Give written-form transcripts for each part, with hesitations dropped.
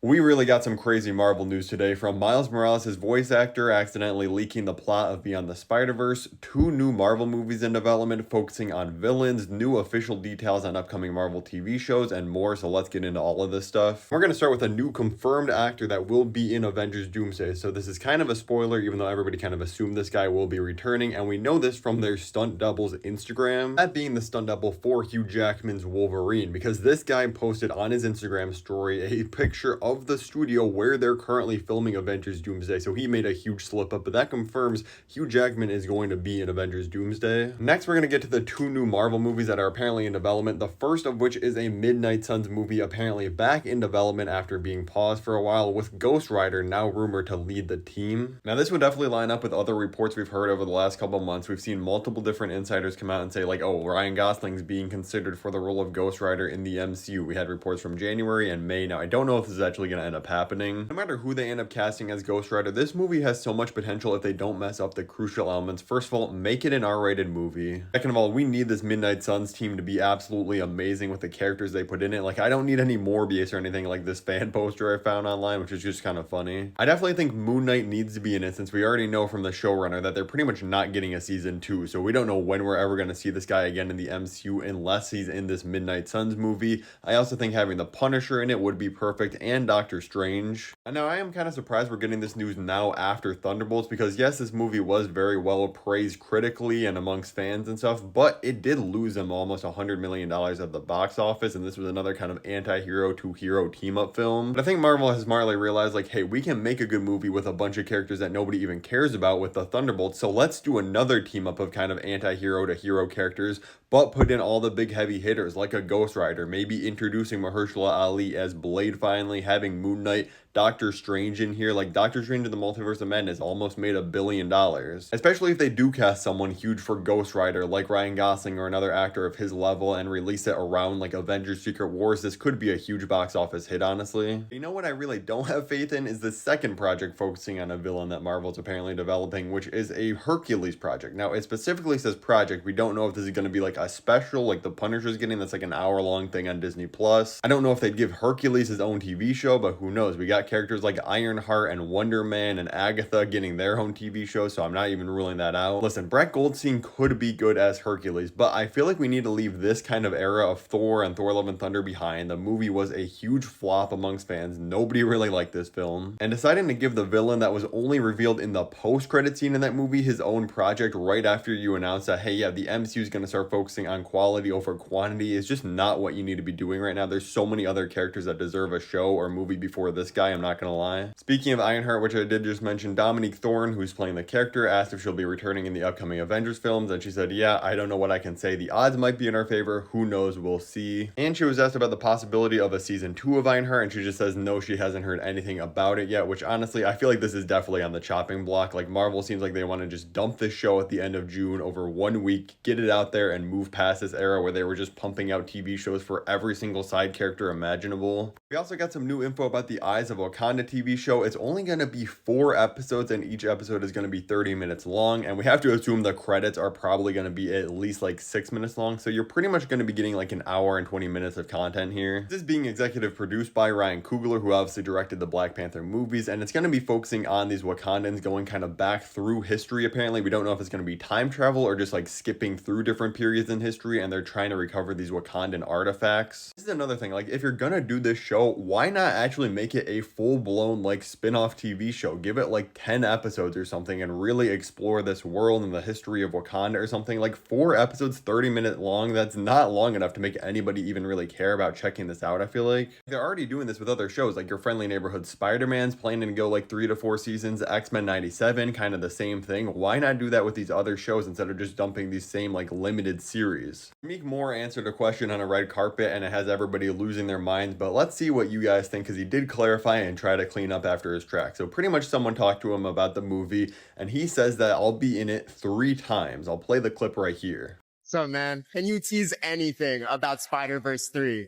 We really got some crazy Marvel news today, from Miles Morales' voice actor accidentally leaking the plot of Beyond the Spider-Verse, 2 new Marvel movies in development focusing on villains, new official details on upcoming Marvel TV shows, and more. So let's get into all of this stuff. We're going to start with a new confirmed actor that will be in Avengers Doomsday. So this is kind of a spoiler, even though everybody kind of assumed this guy will be returning, and we know this from their stunt double's Instagram, that being the stunt double for Hugh Jackman's Wolverine, because this guy posted on his Instagram story a picture of the studio where they're currently filming Avengers Doomsday. So he made a huge slip up, but that confirms Hugh Jackman is going to be in Avengers Doomsday. Next, we're going to get to the 2 new Marvel movies that are apparently in development. The first of which is a Midnight Suns movie, apparently back in development after being paused for a while, with Ghost Rider now rumored to lead the team. Now, this would definitely line up with other reports we've heard over the last couple of months. We've seen multiple different insiders come out and say, like, oh, Ryan Gosling's being considered for the role of Ghost Rider in the MCU. We had reports from January and May. Now, I don't know if this is actually going to end up happening. No matter who they end up casting as Ghost Rider, this movie has so much potential if they don't mess up the crucial elements. First of all, make it an R-rated movie. Second of all, we need this Midnight Suns team to be absolutely amazing with the characters they put in it. Like, I don't need any Morbius or anything like this fan poster I found online, which is just kind of funny. I definitely think Moon Knight needs to be in it, since we already know from the showrunner that they're pretty much not getting a season 2. So we don't know when we're ever going to see this guy again in the MCU unless he's in this Midnight Suns movie. I also think having the Punisher in it would be perfect, and Doctor Strange. And now I am kind of surprised we're getting this news now after Thunderbolts, because yes, this movie was very well praised critically and amongst fans and stuff, but it did lose them almost $100 million at the box office, and this was another kind of anti-hero to hero team-up film. But I think Marvel has smartly realized, like, hey, we can make a good movie with a bunch of characters that nobody even cares about with the Thunderbolts, so let's do another team-up of kind of anti-hero to hero characters, but put in all the big heavy hitters like a Ghost Rider, maybe introducing Mahershala Ali as Blade finally, having Moon Knight, Doctor Strange in here. Like, Doctor Strange in the Multiverse of Madness almost made $1 billion. Especially if they do cast someone huge for Ghost Rider, like Ryan Gosling or another actor of his level, and release it around like Avengers Secret Wars. This could be a huge box office hit, honestly. You know what I really don't have faith in is the second project focusing on a villain that Marvel's apparently developing, which is a Hercules project. Now, it specifically says project. We don't know if this is going to be like a special, like the Punisher's getting, that's like an hour-long thing on Disney Plus. I don't know if they'd give Hercules his own TV show, but who knows? We got characters like Ironheart and Wonder Man and Agatha getting their own TV show, so I'm not even ruling that out. Listen, Brett Goldstein could be good as Hercules, but I feel like we need to leave this kind of era of Thor and Thor Love and Thunder behind. The movie was a huge flop amongst fans. Nobody really liked this film. And deciding to give the villain that was only revealed in the post-credit scene in that movie his own project right after you announce that, hey, yeah, the MCU is going to start focusing on quality over quantity is just not what you need to be doing right now. There's so many other characters that deserve a show or movie before this guy, I'm not gonna lie. Speaking of Ironheart, which I did just mention, Dominique Thorne, who's playing the character, asked if she'll be returning in the upcoming Avengers films, and she said, yeah, I don't know what I can say. The odds might be in our favor. Who knows? We'll see. And she was asked about the possibility of a season 2 of Ironheart, and she just says no, she hasn't heard anything about it yet, which honestly, I feel like this is definitely on the chopping block. Like, Marvel seems like they want to just dump this show at the end of June over 1 week, get it out there, and move past this era where they were just pumping out TV shows for every single side character imaginable. We also got some new info about the Eyes of Wakanda TV show. It's only going to be 4 episodes, and each episode is going to be 30 minutes long, and we have to assume the credits are probably going to be at least like 6 minutes long, so you're pretty much going to be getting like an hour and 20 minutes of content here. This is being executive produced by Ryan Coogler, who obviously directed the Black Panther movies, and it's going to be focusing on these Wakandans going kind of back through history. Apparently, we don't know if it's going to be time travel or just like skipping through different periods in history, and they're trying to recover these Wakandan artifacts. This is another thing, like, if you're gonna do this show, why not actually make it a full-blown like spin-off TV show? Give it like 10 episodes or something and really explore this world and the history of Wakanda or something. Like, 4 episodes 30-minute long, that's not long enough to make anybody even really care about checking this out. I feel like they're already doing this with other shows, like Your Friendly Neighborhood Spider-Man's planning to go like 3 to 4 seasons, X-Men 97, kind of the same thing. Why not do that with these other shows instead of just dumping these same like limited series? Shameik Moore answered a question on a red carpet, and it has everybody losing their minds, but let's see what you guys think, because he did clarify and try to clean up after his track. So pretty much someone talked to him about the movie, and he says that I'll be in it 3 times. I'll play the clip right here. So, man, can you tease anything about Spider-Verse 3?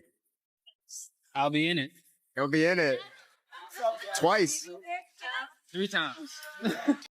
I'll be in it. He'll be in it. Twice. 3 times.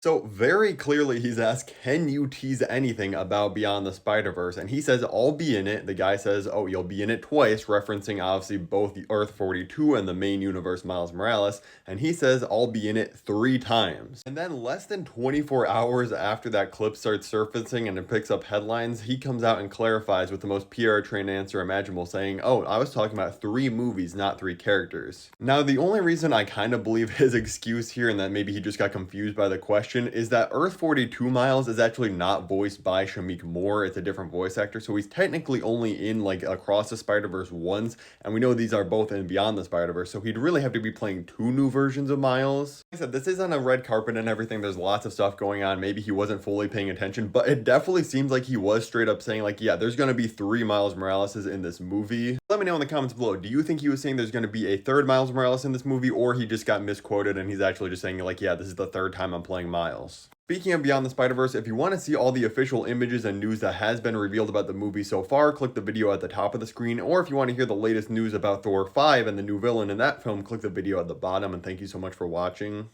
So very clearly he's asked, can you tease anything about Beyond the Spider-Verse? And he says, I'll be in it. The guy says, oh, you'll be in it twice, referencing obviously both the Earth 42 and the main universe Miles Morales. And he says, I'll be in it 3 times. And then less than 24 hours after that clip starts surfacing and it picks up headlines, he comes out and clarifies with the most PR trained answer imaginable, saying, oh, I was talking about 3 movies, not 3 characters. Now, the only reason I kind of believe his excuse here, and that maybe he just got confused by the question, is that Earth 42 Miles is actually not voiced by Shameik Moore. It's a different voice actor, so he's technically only in like Across the Spider-Verse once, and we know these are both in Beyond the Spider-Verse, so he'd really have to be playing 2 new versions of Miles. Like I said, this is on a red carpet and everything. There's lots of stuff going on. Maybe he wasn't fully paying attention, but it definitely seems like he was straight up saying like, yeah, there's gonna be 3 Miles Moraleses in this movie. Let me know in the comments below. Do you think he was saying there's gonna be a 3rd Miles Morales in this movie, or he just got misquoted and he's actually just saying like, yeah, this is the 3rd time I'm playing Miles? Speaking of Beyond the Spider-Verse, if you want to see all the official images and news that has been revealed about the movie so far, click the video at the top of the screen, or if you want to hear the latest news about Thor 5 and the new villain in that film, click the video at the bottom, and thank you so much for watching.